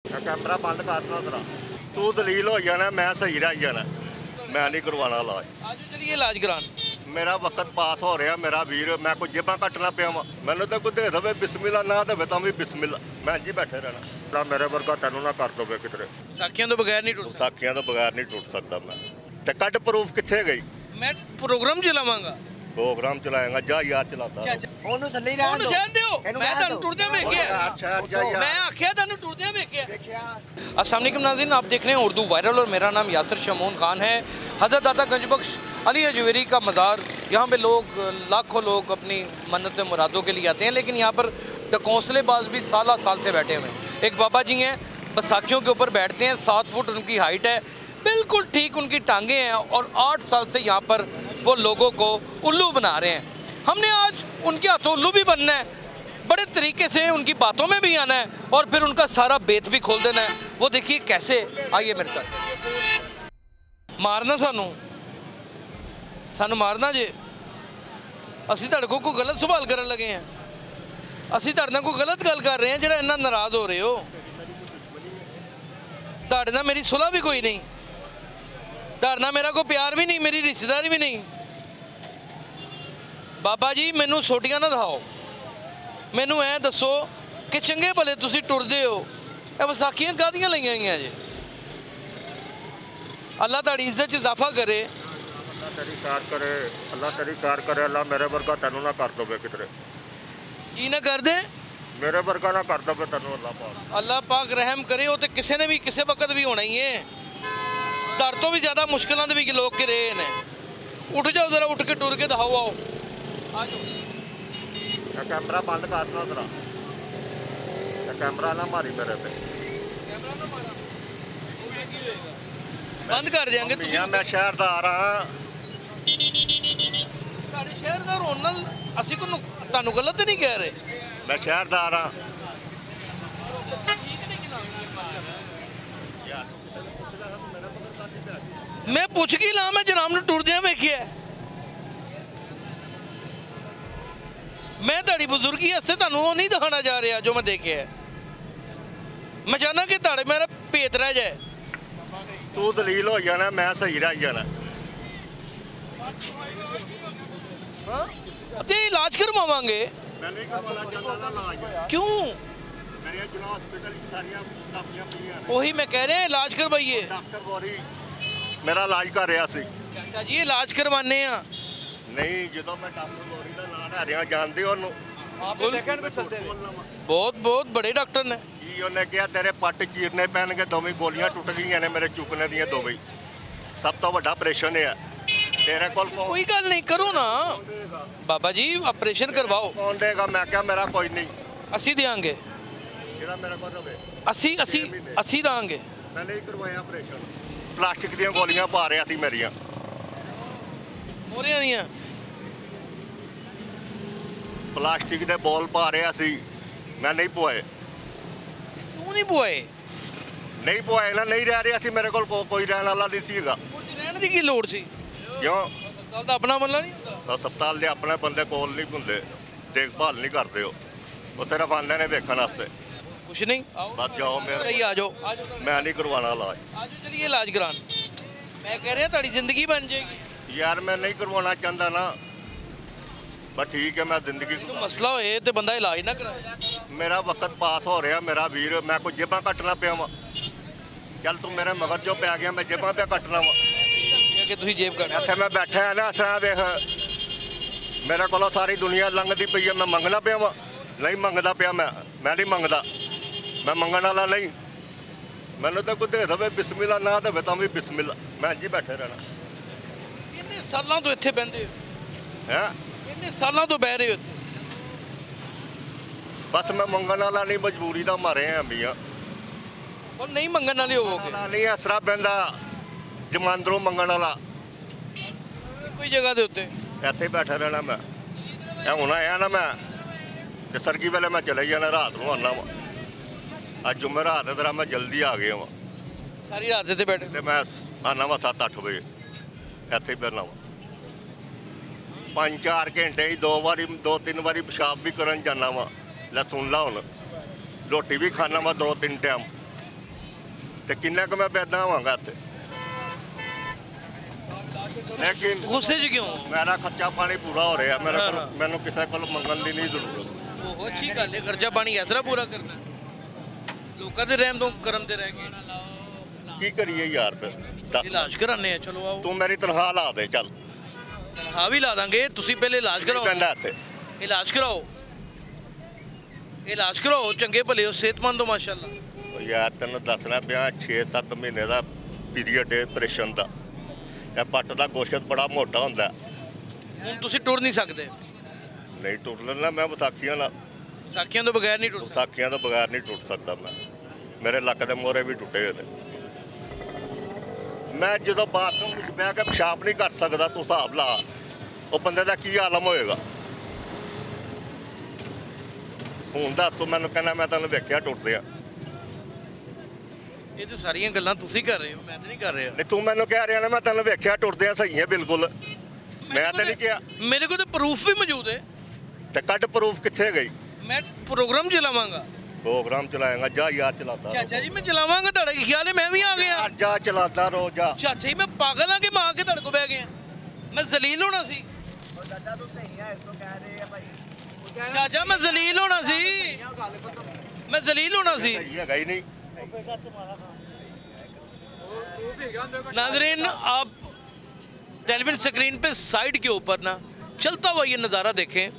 Camera बंद करना तेरा तू दलील हो जाना मैं सही रह जाना मैं नहीं करवाना इलाज। आज चलिए इलाज करान। मेरा वक्त पास हो रहा मेरा वीर मैं कोई जेबा कटना पिया वा मैंने तो कोई दे दे बिस्मिल्ला ना दे तो भी बिस्मिल्ला मैं जी बैठे रहना मेरे वर्गा तेनों ना कर दो किधरे साखियों तो बगैर नहीं टूट साखियां तो बगैर नहीं टूट सकता मैं ते कट प्रूफ कितने गई मैं प्रोग्राम चलावांगा प्रोग्राम चलाएगा जा यार चलाता ਉਹਨੂੰ ਥੱਲੇ ਹੀ ਰਹਿਣ ਉਹਨੂੰ ਦਿਓ ਸ਼ਹਿਰ ਦਿਓ ਇਹਨੂੰ ਮੈਂ ਰਹਿਣ ਤੁਹਾਨੂੰ ਦਿਓ। ਟੁਰਦਿਆਂ ਵੇਖਿਆ शहर जा यार मैं आख्या ਤੁਹਾਨੂੰ ਟੁਰਦਿਆਂ ਵੇਖਿਆ। ਦੇਖਿਆ अस्सलाम वालेकुम नाज़रीन, आप देख रहे हैं उर्दू वायरल और मेरा नाम यासिर शमून खान है। हज़रत दाता गंजबख्श अली अजवेरी का मज़ार, यहाँ पे लोग लाखों लोग अपनी मन्नत मुरादों के लिए आते हैं, लेकिन यहाँ पर डकौंसलेबाज भी साल से बैठे हुए हैं। एक बाबा जी हैं, बैसाखियों के ऊपर बैठते हैं, 7 फुट उनकी हाइट है, बिल्कुल ठीक उनकी टांगें हैं और 8 साल से यहाँ पर वो लोगों को उल्लू बना रहे हैं। हमने आज उनके हाथों उल्लू भी बनना है, बड़े तरीके से उनकी बातों में भी आना है और फिर उनका सारा बेत भी खोल देना है। वो देखिए कैसे, आइए मेरे साथ। मारना सानू मारना जे असी तुहाडे कोल कोई गलत सवाल करन लगे हैं, असी तुहाडे नाल कोई गलत गल कर रहे हैं जेड़ा इन्ना नाराज़ हो रहे हो। तुहाडे नाल मेरी सुलह भी कोई नहीं, तुहाडे नाल मेरा कोई प्यार भी नहीं, मेरी रिश्तेदारी भी नहीं। बाबा जी मैनू सोटियां ना दिखाओ, मैनू ऐ दसो कि चंगे भले तुसी टुरदे हो, ये वसाखियां काहदियां लईयां होईयां जे? अल्लाह तुहाडी इज्जत च इजाफा करे। अल्लाह तेरी कार करे, अल्लाह तेरी कार करे, अल्लाह मेरे वर्गा तेनों ना कर दो किधरे की ना कर दे, मेरे वर्गा ना कर दो तेनों अल्लाह पाक। अल्लाह पाक रहम करे। वो तो किसी ने भी किसी वक्त भी होना ही है। दर तो भी ज़्यादा मुश्किलों के भी लोग के रहे हैं। उठ जाओ जरा, उठ के टुर के दिखाओ, आओ आ जाओ। कैमरा बंद करना तेरा कैमरा ना मारी मेरे पे बंद कर देंगे। मियां मैं शहरदार हाँ ਤੁਹਾਡੇ ਸ਼ਹਿਰ ਦਾ ਰੋਣ ਨਾਲ ਅਸੀਂ ਤੁਹਾਨੂੰ ਗਲਤ ਨਹੀਂ ਕਹਿ ਰਹੇ। मैं शहरदार हाँ मैं पुछ की ला, मैं जनाब ने टुरदियां वेखिया। मैं ਤੁਹਾਡੀ ਬਜ਼ੁਰਗੀ ਹੱਸੇ ਤੁਹਾਨੂੰ ਉਹ ਨਹੀਂ ਦਿਖਾਣਾ ਜਾ ਰਿਹਾ ਜੋ मैं देखिया है। मैं चाहना कि ਤੁਹਾਡੇ मेरा ਭੇਤ ਰਹਿ ਜਾਏ। तू दलील हो जाना मैं सही रह जाना ਅਤੇ ਇਲਾਜ ਕਰਵਾਵਾਂਗੇ। मैं नहीं करवाना चाहता ना इलाज क्यों? मेरे जिला हॉस्पिटल सारियां कापियां पईयां ने ਉਹੀ मैं कह रहा इलाज करवाइए। डॉक्टर बोरी मेरा इलाज कर रहा सी ਚਾਚਾ ਜੀ ਇਲਾਜ ਕਰਵਾਨੇ ਆ। नहीं जो मैं डॉक्टर बोरी का नाम लै रहा जानते हो बहुत बहुत बड़े डॉक्टर ने। की उन्हें कहा तेरे पट चीरने पैणगे दोवें गोलियां टुट गई ने मेरे चुकने दियां दोवें सब तो बड़ा ऑपरेशन है तेरे कोल कोई गल नहीं, करो ना बाबा जी, ऑपरेशन करवाओ। कौन देगा मैं क्या मेरा कोई नहीं ਅਸੀਂ देंगे, जेड़ा मेरे को रवे ਅਸੀਂ ਅਸੀਂ ਅਸੀਂ ਦਾਂਗੇ। मैं नहीं करवाया ऑपरेशन प्लास्टिक दियां गोलियां पा रहा थी मेरियां ਮੋਰਿਆਂ ਦੀਆਂ प्लास्टिक दे बॉल पा रहा सी मैं नहीं पवाए ਤੂੰ ਨਹੀਂ ਪੁਆਏ। नहीं पवाए ना नहीं रह रहा सी मेरे कोल कोई रहने वाला नहीं सीगा ਕੁਝ ਰਹਿਣ ਦੀ ਕੀ ਲੋੜ ਸੀ? क्यों ਹਸਪਤਾਲ ਦਾ ਆਪਣਾ ਬੰਦਾ ਨਹੀਂ ਹੁੰਦਾ। ਹਸਪਤਾਲ ਦੇ ਆਪਣੇ ਬੰਦੇ ਕੋਲ ਨਹੀਂ ਹੁੰਦੇ ਦੇਖਭਾਲ ਨਹੀਂ ਕਰਦੇ ਉਹ ਸਿਰਫ ਆਉਂਦੇ ਨੇ ਵੇਖਣ ਵਾਸਤੇ ਕੁਛ ਨਹੀਂ, ਆਓ ਬਸ ਜਾਓ ਮੇਰੇ ਸਹੀ ਆ ਜਾਓ, ਆ ਜਾਓ ਮੈਂ ਨਹੀਂ ਕਰਵਾਉਣਾ ਇਲਾਜ। ਆ ਜਾਓ, ਚਲਿਏ ਇਲਾਜ ਕਰਾਉਣ। ਮੈਂ ਕਹਿ ਰਿਹਾ ਤੁਹਾਡੀ ਜ਼ਿੰਦਗੀ ਬਣ ਜਾਏਗੀ। ਯਾਰ ਮੈਂ ਨਹੀਂ ਕਰਵਾਉਣਾ ਚਾਹੁੰਦਾ ਨਾ ਬਸ ਠੀਕ ਹੈ ਮੈਂ ਜ਼ਿੰਦਗੀ ਇਹਨੂੰ ਮਸਲਾ ਹੋਏ ਤੇ ਬੰਦਾ ਇਲਾਜ ਨਾ ਕਰਾਏ। ਮੇਰਾ ਵਕਤ ਪਾਸ ਹੋ ਰਿਹਾ ਮੇਰਾ ਵੀਰ ਮੈਂ ਕੋਈ ਜੇਬਾਂ ਕੱਟਣਾ ਪਿਆ ਵਾ ਚੱਲ ਤੂੰ ਮੇਰੇ ਮਗਰ ਜੋ ਪੈ ਗਿਆ ਮੈਂ ਜੇਬਾਂ ਪਿਆ ਕੱਟਣਾ ਵਾ ਕਿ ਤੁਸੀਂ ਜੇਬ ਕੱਢ ਇੱਥੇ ਮੈਂ ਬੈਠਾ ਹਾਂ ਨਾ ਅਸਾਂ ਵੇਖ ਮੇਰੇ ਕੋਲੋਂ ਸਾਰੀ ਦੁਨੀਆ ਲੰਘਦੀ ਪਈ ਹੈ ਮੈਂ ਮੰਗਣਾ ਪਿਆ ਵਾ ਨਹੀਂ ਮੰਗਦਾ ਪਿਆ ਮੈਂ ਨਹੀਂ ਮੰਗਦਾ ਮੈਂ ਮੰਗਣ ਵਾਲਾ ਨਹੀਂ ਮੈਨੂੰ ਤਾਂ ਕੋਈ ਦੇ ਦੇਵੇ ਬਿਸਮਿਲਲਾ ਨਾ ਦੇਵੇ ਤਾਂ ਵੀ ਬਿਸਮਿਲਲਾ ਮੈਂ ਜੀ ਬੈਠੇ ਰਹਿਣਾ। ਇੰਨੇ ਸਾਲਾਂ ਤੋਂ ਇੱਥੇ ਬਹਿੰਦੇ ਹੋ, ਹੈ ਇੰਨੇ ਸਾਲਾਂ ਤੋਂ ਬਹਿ ਰਹੇ ਹੋ ਇੱਥੇ। ਬਸ ਮੈਂ ਮੰਗਣ ਵਾਲਾ ਨਹੀਂ ਮਜਬੂਰੀ ਦਾ ਮਾਰੇ ਆ ਮੀਆਂ ਉਹ ਨਹੀਂ ਮੰਗਣ ਵਾਲੇ ਹੋਵੋਗੇ। ਨਹੀਂ ਅਸਰਾ ਬੰਦਾ ਜਮਾਂਦਰੋਂ ਮੰਗਣ ਵਾਲਾ ਕੋਈ ਜਗ੍ਹਾ ਦੇ ਉੱਤੇ ਇੱਥੇ ਬੈਠਾ ਰਹਿਣਾ ਮੈਂ ਇਹ ਹੁਣ ਆਇਆ ਨਾ ਮੈਂ ਤੇ ਸਰਗੀ ਵੇਲੇ ਮੈਂ ਚਲੇ ਜਾਣਾ ਰਾਤ ਨੂੰ ਆਉਣਾ ਵਾ ਅੱਜ ਜੁਮੇਰਾਤ ਹੈ ਤੇਰਾ ਮੈਂ ਜਲਦੀ ਆ ਗਿਆ ਵਾ ਸਾਰੀ ਰਾਤ ਇੱਥੇ ਬੈਠੇ। ਤੇ ਮੈਂ ਆਉਣਾ ਵਾ 7-8 ਵਜੇ ਇੱਥੇ ਬੈਠਣਾ ਵਾ 5-4 ਘੰਟੇ ਹੀ 2-3 ਵਾਰੀ ਪਿਸ਼ਾਬ ਵੀ ਕਰਨ ਜਾਣਾ ਵਾ ਲੈ ਸੁਣ ਲਾ ਹੁਣ ਰੋਟੀ ਵੀ ਖਾਣਾ ਵਾ 2-3 ਟਾਈਮ ਤੇ ਕਿੰਨਾ ਕੁ ਮੈਂ ਪੈਦਾ ਹੋਵਾਂਗਾ ਇੱਥੇ। ਲੇਕਿਨ गुस्से च क्यों? ਮੇਰਾ ਖਰਚਾ ਪਾਣੀ ਪੂਰਾ ਹੋ ਰਿਹਾ ਮੇਰੇ ਕੋਲ, ਮੈਨੂੰ ਕਿਸੇ ਕੋਲ ਮੰਗਣ ਦੀ ਨਹੀਂ ਜ਼ਰੂਰਤ। ਉਹ ਅੱਛੀ ਗੱਲ ਹੈ, ਖਰਚਾ ਪਾਣੀ ਇਸ ਤਰ੍ਹਾਂ ਪੂਰਾ ਕਰਨਾ ਹੈ। ਲੋਕਾਂ ਦੇ ਰਹਿਮ ਤੋਂ ਕਰਨ ਦੇ ਰਹਿ ਗਏ। ਕੀ ਕਰੀਏ ਯਾਰ ਫਿਰ ਦੱਸ। ਇਲਾਜ ਕਰਾਣੇ ਆ, ਚਲੋ ਆਓ ਤੂੰ ਮੇਰੀ ਤਨਖਾਹ ਲਾ ਦੇ ਚੱਲ। ਤਨਖਾਹ ਵੀ ਲਾ ਦਾਂਗੇ, ਤੁਸੀਂ ਪਹਿਲੇ ਇਲਾਜ ਕਰਾਓ। ਪੈਂਦਾ ਇੱਥੇ ਇਲਾਜ ਕਰਾਓ, ਇਲਾਜ ਕਰਾਓ, ਚੰਗੇ ਭਲੇ ਹੋ, ਸਿਹਤਮੰਦ ਹੋ ਮਾਸ਼ਾਅੱਲਾ। ਉਹ ਯਾਰ ਤੈਨੂੰ ਦੱਸਣਾ ਪਿਆ 6-7 ਮਹੀਨੇ ਦਾ ਪੀਰੀਅਡ ਹੈ ਆਪਰੇਸ਼ਨ ਦਾ। ਇਹ ਪੱਟ ਦਾ ਗੋਸ਼ਤ ਬੜਾ ਮੋਟਾ ਹੁੰਦਾ। ਹੁਣ ਤੁਸੀਂ ਟੁਰ ਨਹੀਂ ਸਕਦੇ, ਨਹੀਂ ਟੁੱਟ ਲੈਣਾ ਮੈਂ ਵਿਸਾਖੀਆਂ ਨਾਲ। ਸਾਖੀਆਂ ਤੋਂ ਬਗੈਰ ਨਹੀਂ ਟੁਰ ਸਕਦੇ। ਵਿਸਾਖੀਆਂ ਤੋਂ ਬਗੈਰ ਨਹੀਂ ਟੁੱਟ ਸਕਦਾ ਮੈਂ। ਮੇਰੇ ਲੱਕ ਦੇ ਮੋਹਰੇ ਵੀ ਟੁੱਟੇ ਹੋਏ ਨੇ। ਮੈਂ ਜਦੋਂ ਬਾਥਰੂਮ ਵਿੱਚ ਬਹਿ ਕੇ ਪਿਸ਼ਾਬ ਨਹੀਂ ਕਰ ਸਕਦਾ, ਤੂੰ ਹਿਸਾਬ ਲਾ ਉਹ ਬੰਦੇ ਦਾ ਕੀ ਆਲਮ ਹੋਏਗਾ। ਹੁਣ ਦਾ ਤੂੰ ਮੈਨੂੰ ਕਹਿੰਦਾ ਮੈਂ ਤੈਨੂੰ ਵੇਖਿਆ ਟੁੱਟਦੇ ਆ। ਇਹ ਤਾਂ ਸਾਰੀਆਂ ਗੱਲਾਂ ਤੁਸੀਂ ਕਰ ਰਹੇ ਹੋ, ਮੈਂ ਤਾਂ ਨਹੀਂ ਕਰ ਰਿਹਾ। ਨਹੀਂ ਤੂੰ ਮੈਨੂੰ ਕਹਿ ਰਿਹਾ ਨਾ ਮੈਂ ਤੈਨੂੰ ਵੇਖਿਆ ਟੁੱਟਦੇ ਆ, ਸਹੀ ਹੈ ਬਿਲਕੁਲ। ਮੈਂ ਤਾਂ ਨਹੀਂ ਕਿਹਾ। ਮੇਰੇ ਕੋਲ ਤਾਂ ਪ੍ਰੂਫ ਵੀ ਮੌਜੂਦ ਹੈ। ਤੇ ਕੱਢ ਪ੍ਰੂਫ ਕਿੱਥੇ ਗਈ? ਮੈਂ ਪ੍ਰੋਗਰਾਮ ਚਲਾਵਾਂਗਾ। ਪ੍ਰੋਗਰਾਮ ਚਲਾਏਗਾ ਜਾ ਯਾਰ ਚਲਾਦਾ ਚਾਚਾ ਜੀ ਮੈਂ ਚਲਾਵਾਂਗਾ, ਤੁਹਾਡਾ ਕੀ ਖਿਆਲ ਹੈ? ਮੈਂ ਵੀ ਆ ਗਿਆ। ਜਾ ਚਲਾਦਾ ਰੋ ਜਾ। ਚਾਚਾ ਜੀ ਮੈਂ ਪਾਗਲ ਹਾਂ ਕਿ ਮਾਂ ਕੇ ਤੁਹਾਡੇ ਕੋਲ ਬਹਿ ਗਿਆ? ਮੈਂ ਜ਼ਲੀਲ ਹੋਣਾ ਸੀ ਚਾਚਾ ਤੂੰ ਸਹੀ ਹੈ, ਇਸ ਤੋਂ ਕਹਿ ਰਹੇ ਆ ਭਾਈ। ਚਾਚਾ ਮੈਂ ਜ਼ਲੀਲ होना सी, मैं जलील होना सी। ਹੈਗਾ ਹੀ ਨਹੀਂ। नाजरीन आप टेलीविजन स्क्रीन पे साइड के ऊपर ना चलता हुआ ये नज़ारा देखें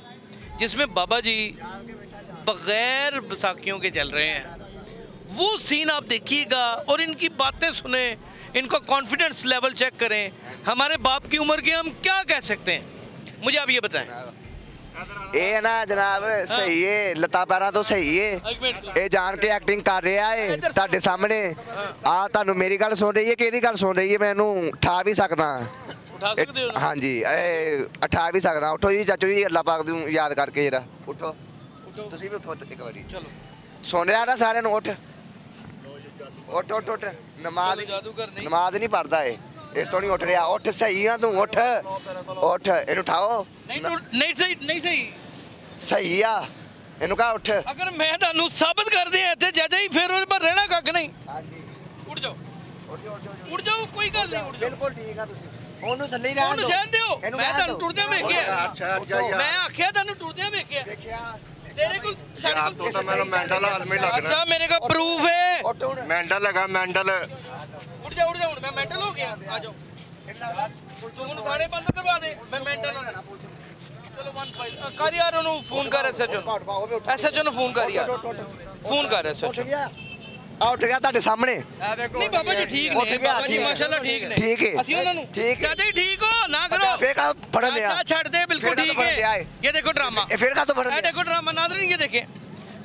जिसमें बाबा जी बग़ैर बैसाखियों के चल रहे हैं। वो सीन आप देखिएगा और इनकी बातें सुने, इनका कॉन्फिडेंस लेवल चेक करें। हमारे बाप की उम्र के हम क्या कह सकते हैं, मुझे आप ये बताएं। ਇਹ ਨਾ ਜਨਾਬ ਸਹੀ ਏ, ਲੱਤਾਂ ਪੈਰਾਂ ਤੋਂ ਸਹੀ ਏ। ਇਹ ਜਾਣ ਕੇ ਐਕਟਿੰਗ ਕਰ ਰਿਹਾ ਏ ਤੁਹਾਡੇ ਸਾਹਮਣੇ। ਆ ਤੁਹਾਨੂੰ ਮੇਰੀ ਗੱਲ ਸੁਣ ਰਹੀ ਏ ਕਿ ਇਹਦੀ ਗੱਲ ਸੁਣ ਰਹੀ ਏ? ਮੈਨੂੰ ਉਠਾ ਵੀ ਸਕਦਾ। उठा सकते हो ना? ਹਾਂਜੀ ਇਹ ਉਠਾ ਵੀ ਸਕਦਾ। ਉਠੋ ਜੀ ਚਾਚੂ ਜੀ, ਅੱਲਾਹ ਪਾਕ ਨੂੰ ਯਾਦ ਕਰਕੇ ਜਰਾ ਉਠੋ। ਤੁਸੀਂ ਵੀ ਉਠੋ ਇੱਕ ਵਾਰੀ। चलो ਸੁਣ ਰਿਹਾ ਨਾ ਸਾਰਿਆਂ ਨੂੰ? ਉੱਠ ਉੱਠ ਉੱਠ ਉੱਠ। ਨਮਾਜ਼ जादूगर नहीं। ਨਮਾਜ਼ ਨਹੀਂ ਪੜਦਾ ਏ, ਇਸ ਤੋਂ ਨਹੀਂ ਉੱਠ ਰਿਹਾ। ਉੱਠ ਸਹੀ ਆ ਤੂੰ, ਉੱਠ ਉੱਠ। ਇਹਨੂੰ ਉਠਾਓ। नहीं सही, नहीं सही। ਸਹੀ ਆ, ਇਹਨੂੰ ਕਹਾ ਉੱਠ। अगर मैं ਤੁਹਾਨੂੰ ਸਾਬਤ ਕਰ ਦਿਆਂ ਇੱਥੇ ਚਾਚਾ ਜੀ ਫਿਰ ਉਹਦੇ ਪਰ ਰਹਿਣਾ ਕੱਖ ਨਹੀਂ। ਹਾਂਜੀ ਉੱਠ ਜਾਓ, ਉੱਠ ਜਾਓ ਉੱਠ ਜਾਓ ਉੱਠ ਜਾਓ, ਕੋਈ ਗੱਲ ਨਹੀਂ, ਉੱਠ ਜਾਓ। ਬਿਲਕੁਲ ਠੀਕ ਆ ਤੁਸੀਂ। ਉਹਨੂੰ ਥੱਲੇ ਹੀ ਰਹਿਣ ਉਹਨੂੰ ਦਿਓ। ਸ਼ਹਿਨ ਦਿਓ। ਇਹਨੂੰ ਮੈਂ ਰਹਿਣ ਤੁਹਾਨੂੰ ਦਿਓ। ਟੁਰਦਿਆਂ ਵੇਖਿਆ। ਅੱਛਾ ਯਾਰ। ਮੈਂ ਆਖਿਆ ਤੁਹਾਨੂੰ ਟੁਰਦਿਆਂ ਵੇਖਿਆ। ਦੇਖਿਆ ਤੇਰੇ ਕੋਲ ਯਾਰ ਤੂੰ ਤਾਂ ਮੈਨੂੰ ਮੈਂਡਲ ਆਦਮੀ ਲੱਗਣਾ। ਅੱਛਾ ਮੇਰੇ ਕੋਲ ਪ੍ਰੂਫ ਹੈ। ਉੱਠ ਹੁਣ। ਮੈਂਡਲ ਹੈਗਾ ਮੈਂਡਲ। ਉੱਠ ਜਾ, ਉੱਠ ਜਾ, ਹੁਣ ਮੈਂ ਮੈਂਟਲ ਹੋ ਗਿਆ। ਆ ਜਾਓ, ਤੂੰ ਮੈਨੂੰ ਥਾਣੇ ਬੰਦ ਕਰਵਾ ਦੇ, ਮੈਂ ਮੈਂਟਲ ਹਾਂ। ਚਲੋ 15 ਕਰ ਯਾਰ, ਉਹਨੂੰ ਫੋਨ ਕਰ ਐਸਐਚਓ ਨੂੰ ਫੋਨ ਕਰ ਯਾਰ, ਫੋਨ ਕਰ ਉੱਠ ਐਸਐਚਓ। ਗਿਆ ਆ, ਉੱਠ ਗਿਆ ਤੁਹਾਡੇ ਸਾਹਮਣੇ। ਨਹੀਂ ਬਾਬਾ ਜੀ ਠੀਕ ਉੱਠ ਨੇ, ਗਿਆ, ਬਾਬਾ ਜੀ ਠੀਕ ਹੈ। ਮਾਸ਼ਾਅੱਲਾ ਠੀਕ ਨੇ। ਠੀਕ ਹੈ। ਅਸੀਂ ਉਹਨਾਂ ਨੂੰ ਠੀਕ ਹੈ। ਚਾਚਾ ਜੀ ਠੀਕ ਹੋ ਨਾ ਕਰੋ। ਫੇਰ ਕਾ ਫੜਨ ਦਿਆ? चाचा छड़ दे, बिल्कुल फिर का तो ठीक फड़न दिया है। है। ये देखो ड्रामा, ये फिर का तो फड़न ये दिया। देखो ड्रामा। नाज़रीन ये देखें,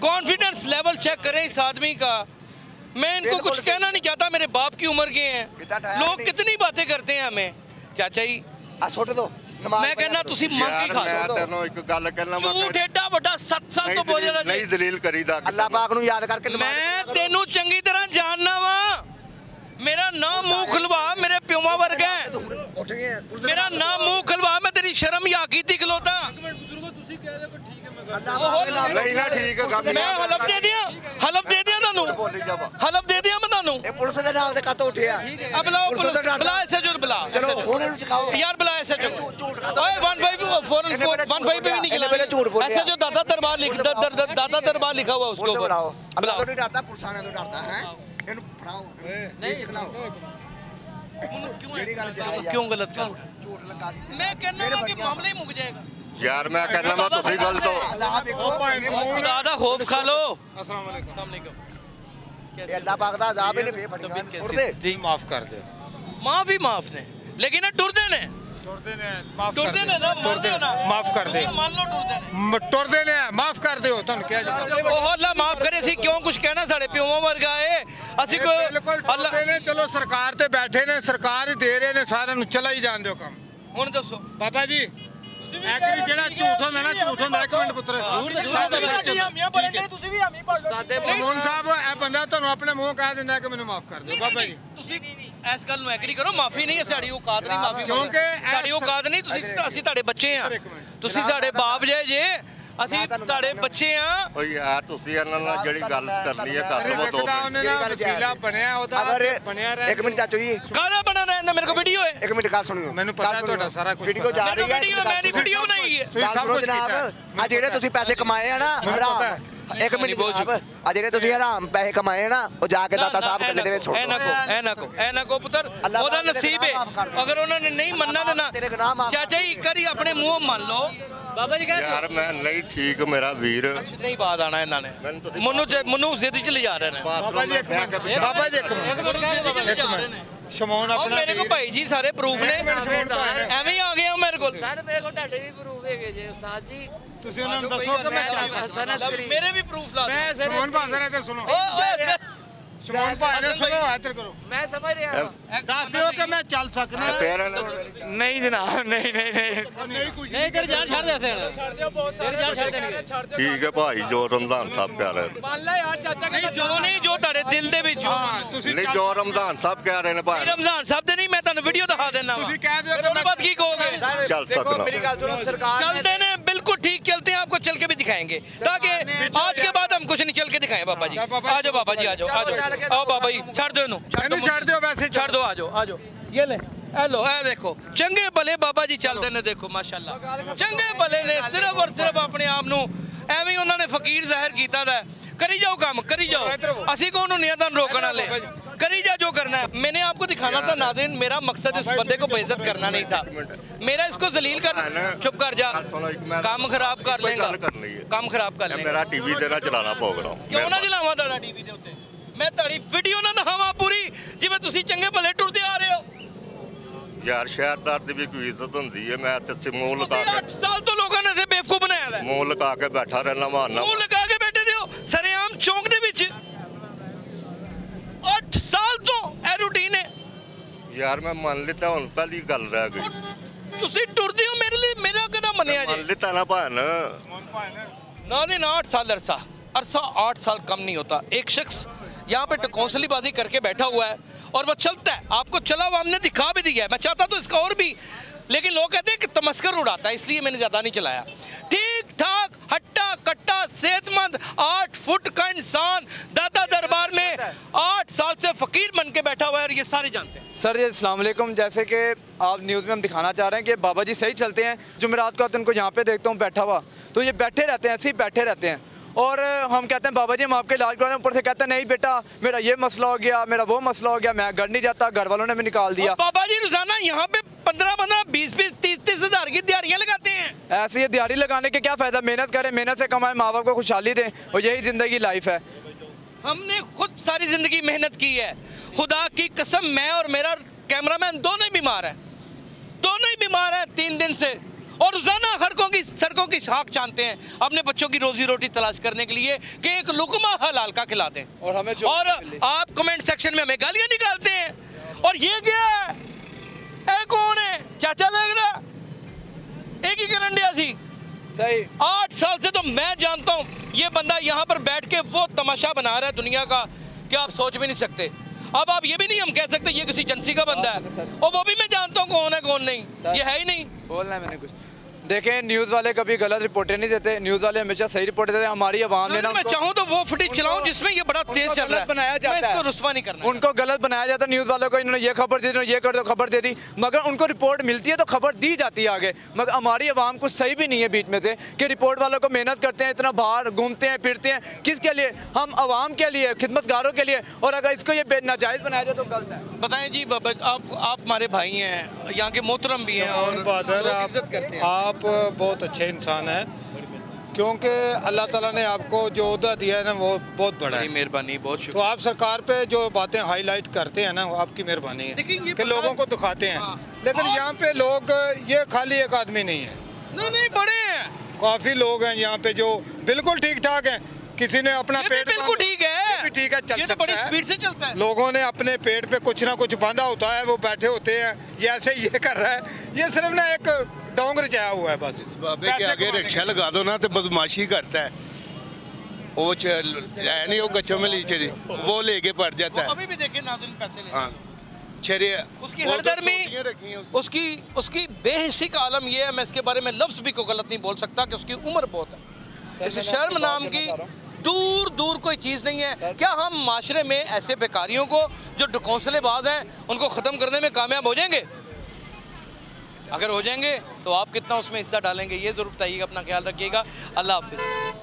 कॉन्फिडेंस लेवल चेक करें इस आदमी का। मैं इनको बिल्कुल कुछ कहना नहीं चाहता, मेरे बाप की उम्र के हैं। बेटा ठहर लोग नहीं। कितनी बातें करते हैं हमें। चाचा जी ਆ ਸੁੱਟ ਦੋ ਨਮਾਜ਼। मैं कहना तुसी मंग ही ਯਾਰ खा ਮੈਂ लो। ਤੈਨੂੰ ਇੱਕ ਗੱਲ ਕਹਿਣਾ झूठ एडा बड़ा 7 साल तो बोझ रहा ਨਹੀਂ ਦਲੀਲ ਕਰੀਦਾ। ਅੱਲਾਹ ਪਾਕ ਨੂੰ ਯਾਦ ਕਰਕੇ ਨਮਾਜ਼ मैं तेनू चंगी तरह जानना वा। मेरा नाम मुंह खुलवा, मेरे प्योमा वर्गा है। ਉੱਠ ਗਏ। मेरा नाम मुंह खुलवा, मैं तेरी शर्म या की थी खलोता। ਅੱਲਾਹ ਪਾਕ ਦੇ ਨਾਮ ਨਹੀਂ ਨਾ ਠੀਕ ਹੈ ਗੱਲ। मैं हलफ दे दिया, हलफ दे दिया ਤੁਹਾਨੂੰ, ਬੋਲੀ ਜਾਵਾ। हलफ दे दिया मैं ਤੁਹਾਨੂੰ। ਇਹ ਪੁਲਿਸ ਦੇ ਨਾਮ ਤੇ ਕਾਤੋਂ ਉੱਠਿਆ? अब बुलाओ पुलिस तो पुलिस, डरता। बुला एसएचओ बुला। ਚਲੋ ਹੁਣ ਇਹਨੂੰ ਚਕਾਓ। यार बुला एसएचओ। ਝੂਠ का ओए 15 फौरन इन्हें पहले 15 पे भी नहीं इन्हें पहले झूठ बोल दिया। एसएचओ दादा दरबार लिख दादा दरबार लिखा हुआ उसके ਪੁਲਿਸ ऊपर। ਬੁਲਾਓ। ਅੱਲਾਹ बुलाओ। ਤੋਂ ਨਹੀਂ ਡਰਦਾ, ਪੁਲਿਸ ਵਾਲਿਆਂ ਤੋਂ ਡਰਦਾ ਹੈ। ਇਹਨੂੰ ਫੜਾਓ। ਨਹੀਂ ਚਕਨਾਓ। क्यों गलत कर? ਝੂਠ ਲੱਗਾ ਸੀ। मैं कहना हूं कि मामला ही मुक जाएगा। ਯਾਰ ਮੈਂ ਕਹਿਣਾ ਵਾ ਤੁਸੀਂ ਗਲਤ ਹੋ। ਅੱਲਾਹ ਦੇਖੋ खुदा दा खौफ खा लो। अस्सलाम वालेकुम। अस्सलाम वालेकुम। ਇਹ ਅੱਲਾਹ ਪਾਕ ਦਾ ਅਜ਼ਾਬ ਇਹਨੇ ਫੇਰ ਫੜੀਆਂ ਸੁੱਟ ਦੇ। जी माफ कर दे। माफ ही माफ ने, लेकिन ये टुरदे ने, टुरदे ने माफ कर टुरदे दे। ने ना, मानते हो ना? माफ कर दे। तुसीं मान लो टुरदे ने। टुरदे ने माफ कर दे। तुम क्या ਉਹ ਅੱਲਾ ਮਾਫ ਕਰੇ, ਅਸੀਂ ਕਿਉਂ ਕੁਝ ਕਹਿਣਾ, ਸਾਡੇ ਪਿਓਾਂ ਵਰਗਾ ਏ ਅਸੀਂ बिल्कुल ਕੋਈ ਅੱਲਾ। टुरदे ने। चलो सरकार ते बैठे ने, सरकार ही दे रहे ने, सारे नु चला ही जान दो काम। ਹੁਣ ਦੱਸੋ बाबा जी ਐਕਰੀ ਜਿਹੜਾ ਝੂਠ ਹੁੰਦਾ ਨਾ, ਝੂਠ ਹੁੰਦਾ। ਇੱਕ ਮਿੰਟ ਪੁੱਤਰ ਮੋਹਨ ਸਾਹਿਬ, ਇਹ ਬੰਦਾ ਤੁਹਾਨੂੰ ਆਪਣੇ ਮੂੰਹ ਕਹਿ ਦਿੰਦਾ ਕਿ ਮੈਨੂੰ ਮਾਫ ਕਰ ਦਿਓ। ਬਾਬਾ ਜੀ ਤੁਸੀਂ ਇਸ ਗੱਲ ਨੂੰ ਐਗਰੀ ਕਰੋ, ਮਾਫੀ ਨਹੀਂ ਹੈ ਸਾਡੀ ਔਕਾਤ ਨਹੀਂ, ਮਾਫੀ ਕਿਉਂਕਿ ਇਹ ਸਾਡੀ ਔਕਾਤ ਨਹੀਂ। ਤੁਸੀਂ ਅਸੀਂ ਤੁਹਾਡੇ ਬੱਚੇ ਆ, ਇੱਕ ਮਿੰਟ। ਤੁਸੀਂ ਸਾਡੇ ਬਾਪ ਜੇ ਅਸੀਂ ਤੁਹਾਡੇ ਬੱਚੇ ਆ ਓ ਯਾਰ ਤੁਸੀਂ ਇਹਨਾਂ ਨਾਲ ਜਿਹੜੀ ਗੱਲ ਕਰਨੀ ਹੈ ਕਰ ਲਵੋ 2 ਲੱਗਦਾ ਉਹਨੇ ਮਿੰਟ ਨਾ ਵਸੀਲਾ ਬਣਿਆ ਉਹਦਾ ਬਣਿਆ ਰਹਿ ਇੱਕ ਮਿੰਟ ਚਾਚੂ ਜੀ, ਕਾਹਦਾ ਬਣਨਾ ਹੈ ਮੇਰੇ ਕੋਲ ਵੀਡੀਓ ਹੈ ਇੱਕ ਮਿੰਟ ਗੱਲ ਸੁਣਿਓ। ਮੈਨੂੰ ਪਤਾ ਹੈ ਤੁਹਾਡਾ ਸਾਰਾ ਕੁਝ ਵੀਡੀਓ ਜਾ ਰਹੀ ਹੈ, ਵੀਡੀਓ ਮੈਂ ਨਹੀਂ ਵੀਡੀਓ ਬਣਾਈ ਹੈ ਤੁਸੀਂ ਸਭ ਕੁਝ ਕੀਤਾ ਜਨਾਬ। ਆ ਜਿਹੜੇ ਤੁਸੀਂ ਪੈਸੇ ਕਮਾਏ ਆ ਨਾ ਹਰਾਮ, ਇੱਕ ਮਿੰਟ ਜਨਾਬ, ਆ ਜਿਹੜੇ ਤੁਸੀਂ ਹਰਾਮ ਪੈਸੇ ਕਮਾਏ ਨਾ ਉਹ ਜਾ ਕੇ ਦਾਤਾ ਸਾਹਿਬ ਗੱਲੇ ਦੇ ਵਿੱਚ ਸੁੱਟ ਦਿਓ। ਐ ਨਾ ਕੋ ਪੁੱਤਰ, ਉਹਦਾ ਨਸੀਬ ਹੈ। ਅਗਰ ਉਹਨਾਂ ਨੇ ਨਹੀਂ ਮੰਨਣਾ ਤਾਂ ਨਾ ਚਾਚਾ ਜੀ ਕਰੀ ਆਪਣੇ ਮੂੰਹ ਮੰਨ ਲਓ। ਬਾਬਾ ਜੀ ਯਾਰ ਮੈਂ ਨਹੀਂ ਠੀਕ ਮੇਰਾ ਵੀਰ ਨਹੀਂ ਬਾਤ ਆਣਾ ਇਹਨਾਂ ਨੇ ਮੈਨੂੰ ਜ਼ਿੱਦ ਚ ਲਿਜਾ ਰਹੇ ਨੇ। ਬਾਬਾ ਜੀ ਇੱਕ ਮਿੰਟ, ਬਾਬਾ ਜੀ ਇੱਕ ਮਿੰਟ, ਸ਼ਮੌਨ ਆਪਣਾ ਮੇਰੇ ਕੋਲ ਭਾਈ ਜੀ ਸਾਰੇ ਪ੍ਰੂਫ ਨੇ, ਐਵੇਂ ਹੀ ਆ ਗਏ ਹੋ ਮੇਰੇ ਕੋਲ। ਸਰ ਮੇਰੇ ਕੋਲ ਤੁਹਾਡੇ ਵੀ ਪ੍ਰੂਫ ਹੈਗੇ ਜੇ ਉਸਤਾਦ ਜੀ। ਤੁਸੀਂ ਉਹਨਾਂ ਨੂੰ ਦੱਸੋ ਕਿ ਮੈਂ ਮੇਰੇ ਵੀ ਪ੍ਰੂਫ ਲਾ ਮੈਂ ਸਰ ਸ਼ਮੌਨ ਭਾਜ਼ਰ ਹੈ ਤੇ ਸੁਣੋ, ਸ਼ਮੌਨ ਭਾਈ ਨੇ ਸੁਣੋ ਇੱਧਰ ਕਰੋ, ਮੈਂ ਸਮਝ ਰਿਹਾ ਦੱਸ ਦਿਓ ਕਿ ਮੈਂ ਚੱਲ ਸਕਦਾ। ਫੇਰ ਨਹੀਂ ਜਨਾਬ, ਨਹੀਂ ਨਹੀਂ ਨਹੀਂ ਕਰ ਜਾਨ ਛੱਡ ਦੇ ਫਿਰ ਛੱਡ ਦਿਓ ਬਹੁਤ ਸਾਰੇ ਛੱਡ ਦੇ। ਠੀਕ ਹੈ ਭਾਈ ਜੋ ਰਮਜ਼ਾਨ ਸਾਹਿਬ ਕਹਿ ਰਹੇ ਮੰਨ ਲੈ ਯਾਰ ਚਾਚਾ ਨਹੀਂ ਜੋ ਨਹੀਂ ਜੋ ਤੁਹਾਡੇ ਦਿਲ ਦੇ ਵਿੱਚ ਤੁਸੀਂ ਨਹੀਂ ਜੋ ਰਮਜ਼ਾਨ ਸਾਹਿਬ ਕਹਿ ਰਹੇ ਨੇ ਭਾਈ ਰਮਜ਼ਾਨ ਸਾਹਿਬ ਦੇ ਨਹੀਂ, ਮੈਂ ਤੁਹਾਨੂੰ ਵੀਡੀਓ ਦਿਖਾ ਦੇਣਾ। ਤੁਸੀਂ ਕਹਿ ਦਿਓ ਉਹਦੇ ਬਾਅਦ ਕੀ ਕਹੋਗੇ? ਚੱਲ सकना मेरी गल सुनो, सरकार ने चलते ने बिल्कुल ठीक चलते हैं, आपको चल के भी दिखाएंगे ताकि आज के बाद हम कुछ नहीं चल के दिखाएं। बाबा जी आ जाओ, बाबा जी आ जाओ, आ जाओ, आओ बाबा जी छड़ दो इन्हों, ਇਹਨੂੰ ਛੱਡ ਦਿਓ ਵੈਸੇ छड़ दो, आ जाओ ये ले हेलो ए देखो चंगे भले बाबा जी चलते ने, देखो माशाल्लाह चंगे भले ने, सिर्फ और सिर्फ अपने आप ਨੂੰ ਐਵੇਂ ਹੀ ਉਹਨਾਂ ਨੇ ਫਕੀਰ ਜ਼ਾਹਿਰ ਕੀਤਾ ਦਾ। करी जाओ काम करी जाओ, ਅਸੀਂ ਕੌਣ ਹੁੰਦੇ ਆ ਤੁਹਾਨੂੰ ਰੋਕਣ ਵਾਲੇ? करी जा जो करना है। मैंने आपको दिखाना था नाज़रीन, मेरा मकसद इस बंदे को बेइज्जत करना नहीं था, मेरा इसको जलील करना। चुप कर जा, काम खराब कर लेगा, काम खराब कर लेगा। मेरा टीवी ਤੇ ਨਾ ਚਲਾਣਾ ਪ੍ਰੋਗਰਾਮ क्यों ना चलावा ਤੁਹਾਡਾ ਟੀਵੀ ਦੇ ਉੱਤੇ? ਮੈਂ ਤੁਹਾਡੀ ਵੀਡੀਓ ਨਾ ਦਿਖਾਵਾਂ ਪੂਰੀ ਜਿਵੇਂ ਤੁਸੀਂ ਚੰਗੇ ਭਲੇ ਟੁਰਦੇ ਆ ਰਹੇ ਹੋ? ਯਾਰ ਸ਼ਹਿਰਦਾਰ ਦੀ ਵੀ ਕੋਈ ਇੱਜ਼ਤ ਹੁੰਦੀ ਹੈ। ਮੈਂ ਤੇ ਮੂੰਹ ਲਗਾ ਤੁਸੀਂ 8 ਸਾਲ ਤੋਂ ਲੋਕਾਂ ਨੇ ਇੱਥੇ ਬੇਵਕੂਫ ਬਣਾਇਆ ਹੈ। ਮੂੰਹ ਲਗਾ ਕੇ ਬੈਠਾ ਰਹਿਣਾ ਮਾਰਨਾ, ਮੂੰਹ ਲਗਾ ਕੇ ਬੈਠੇ ਦਿਓ ਸਰੇਆਮ ਚੌਂਕ ਦੇ ਵਿੱਚ। 8 ਸਾਲ ਤੋਂ ਇਹ ਰੂਟੀਨ ਹੈ। ਯਾਰ ਮੈਂ ਮੰਨ ਲਿੱਤਾ, ਹੁਣ ਪਹਿਲੀ ਗੱਲ ਰਹਿ ਗਈ। ਤੁਸੀਂ ਟੁਰਦੇ ਹੋ ਮੇਰੇ ਲਈ, ਮੇਰਾ ਕਦਾ ਮੰਨਿਆ ਮੰਨ ਜੀ? ਲਿੱਤਾ ਨਾ ਭਾਣ ना दिन 8 साल अरसा 8 साल कम नहीं होता। एक शख्स यहाँ पे कौंसलीबाजी करके बैठा हुआ है और वो चलता है, आपको चला हुआ हमने दिखा भी दिया है। मैं चाहता तो इसका और भी, लेकिन लोग कहते हैं कि तमस्कर उड़ाता है, इसलिए मैंने ज़्यादा नहीं चलाया। ठीक ठाक हट्टा कट्टा सेहतमंद 8 फुट का इंसान दादा दरबार में 8 साल से फ़कीर बन के बैठा हुआ है और ये सारे जानते हैं। सर जी अस्सलाम वालेकुम, जैसे कि आप न्यूज़ में हम दिखाना चाह रहे हैं कि बाबा जी सही चलते हैं। जुमेरात को आते हैं, उनको यहाँ पे देखता हूँ बैठा हुआ, तो ये बैठे रहते हैं, ऐसे ही बैठे रहते हैं। और हम कहते हैं बाबा जी हम आपके इलाज करवाएं, ऊपर से कहते हैं नहीं बेटा मेरा ये मसला हो गया, मेरा वो मसला हो गया, मैं घर नहीं जाता, घर वालों ने भी निकाल दिया। बाबा जी रोजाना यहाँ पे 15-15, 20-20, 30-30 हज़ार की दिहाड़ियाँ लगाते हैं। ऐसे ये दिहाड़ी लगाने के क्या फ़ायदा? मेहनत करें, मेहनत से कमाएं, माँ बाप को खुशहाली दें, और यही ज़िंदगी लाइफ है। हमने खुद सारी जिंदगी मेहनत की है, खुदा की कसम मैं और मेरा कैमरामैन दोनों ही बीमार हैं, दोनों ही बीमार हैं 3 दिन से, और रोजाना सड़कों की खाक छानते हैं अपने बच्चों की रोजी रोटी तलाश करने के लिए कि एक लुकमा हलाल का खिला दें। और हमें और आप कमेंट सेक्शन में हमें गालियां निकालते हैं। और ये क्या है? ए कौन है? चाचा लग रहा, एक ही करंडिया सी। सही 8 साल से तो मैं जानता हूँ ये बंदा यहाँ पर बैठ के वो तमाशा बना रहा है दुनिया का कि आप सोच भी नहीं सकते। अब आप ये भी नहीं हम कह सकते ये किसी एजेंसी का बंदा है, और वो भी मैं जानता हूँ कौन है कौन नहीं, ये है ही नहीं। बोलना है मैंने कुछ। देखें न्यूज़ वाले कभी गलत रिपोर्टें नहीं देते, न्यूज़ वाले हमेशा सही रिपोर्ट देते हैं। हमारी आवाम ने ना मैं चाहूँ तो वो फुटेज चलाऊं जिसमें ये बड़ा तेज चल रहा है, बनाया जाता है, मैं इसको रुस्वा नहीं करना। उनको गलत बनाया जाता है न्यूज़ वालों को, इन्होंने ये खबर दी, इन्होंने ये कर दो खबर दे दी, मगर उनको रिपोर्ट मिलती है तो खबर दी जाती है आगे। मगर हमारी आवाम कुछ सही भी नहीं है बीच में से कि रिपोर्ट वालों को मेहनत करते हैं, इतना बाहर घूमते हैं फिरते हैं, किसके लिए? हम आवाम के लिए, खिदमतगारों के लिए, और अगर इसको ये नाजायज़ बनाया जाए तो गलत है। बताएं जी बाबा, आप हमारे भाई हैं, यहाँ के मोहतरम भी हैं और बहादुर लोग इज्जत करते हैं। आप बहुत अच्छे इंसान हैं, क्योंकि अल्लाह ताला ने आपको जो ओहदा दिया है ना वो बहुत बड़ा बड़ी है। मेहरबानी, बहुत तो शुक्रिया। आप सरकार पे जो बातें हाईलाइट करते हैं ना वो आपकी मेहरबानी देखिए, ये है कि पता लोगों है- को दिखाते हैं। हाँ। लेकिन यहाँ पे लोग, ये खाली एक आदमी नहीं है, नहीं बड़े हैं, काफ़ी लोग हैं यहाँ पे जो बिल्कुल ठीक ठाक हैं। किसी ने अपना ये भी पेट बिल्कुल ठीक है, ये भी ठीक है, चल ये तो बड़ी सकता स्पीड है। से चलता है। लोगों ने अपने पेट पे कुछ ना कुछ बांधा होता है, वो बैठे होते हैं, ये ऐसे ये कर रहा है, ये सिर्फ ना एक डोंग रचाया हुआ है बस। बाबे के पैसे आगे कमाने रिक्शा लगा दो ना तो बदमाशी करता है, वो है नहीं वो कच्चों में लीचरी वो लेके पड़ जाता है। अभी भी देखिए नाज़रीन पैसे ले हाँ छरे उसकी हरदर्मी, उसकी बेहिसी का आलम ये है, मैं इसके बारे में लफ्ज़ भी को गलत नहीं बोल सकता कि उसकी उम्र बहुत है, इस शर्म नाम की दूर दूर कोई चीज़ नहीं है। क्या हम माशरे में ऐसे बेकारियों को जो ढकोंसलेबाज हैं उनको ख़त्म करने में कामयाब हो जाएंगे? अगर हो जाएंगे तो आप कितना उसमें हिस्सा डालेंगे, ये ज़रूर बताइएगा। अपना ख्याल रखिएगा। अल्लाह हाफिज़।